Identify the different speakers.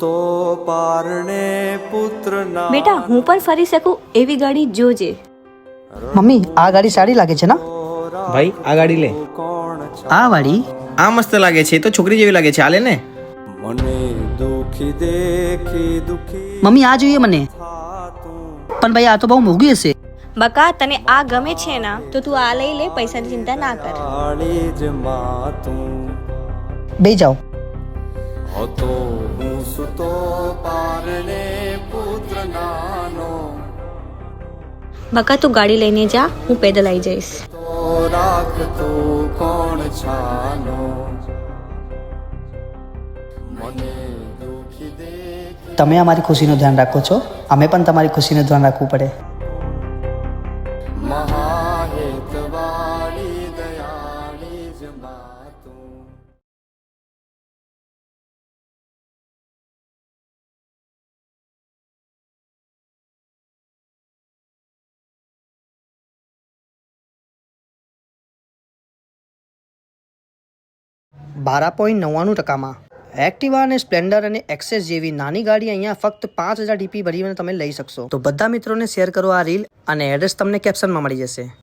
Speaker 1: તો પારણે પુત્ર ના
Speaker 2: બેટા હું પણ ફરી શકું એવી ગાડી જોજે.
Speaker 3: મમ્મી આ ગાડી સારી લાગે છે ને?
Speaker 4: ભાઈ આ ગાડી લે.
Speaker 1: કોણ
Speaker 3: આ વાળી
Speaker 4: આ મસ્ત લાગે છે, એ તો છોકરી જેવી લાગે છે, આ લે ને.
Speaker 1: મને દુખી દેખી દુખી
Speaker 3: મમ્મી આ જોઈએ મને.
Speaker 1: થાતું
Speaker 3: પણ ભાઈ આ તો બહુ મોંઘી હશે.
Speaker 2: બકા તને આ ગમે છે ને તો તું આ લઈ લે, પૈસાની ચિંતા ના કર.
Speaker 1: કાળી જ માતું
Speaker 3: બે જાઓ.
Speaker 1: હતો હું સુતો પારણે પુત્ર નાનો
Speaker 2: બકા તું ગાડી લઈને જા, હું પેદલ આવી જઈશ.
Speaker 1: તો રાખતો કોણ છાનો મને દુખી દેખી
Speaker 3: તમે અમારી ખુશીનું ધ્યાન રાખો છો, અમે પણ તમારી ખુશીનું ધ્યાન રાખવું પડે.
Speaker 1: મહાહેતવાળી દયાળી જ માતું
Speaker 3: %92 એક્ટિવા અને સ્પ્લેન્ડર અને એક્સેસ જેવી નાની ગાડી અહીંયા ફક્ત 5000 DP ભરીને તમે લઈ શકશો. તો બધા મિત્રોને શેર કરો આ રીલ, અને એડ્રેસ તમને કેપ્શનમાં મળી જશે.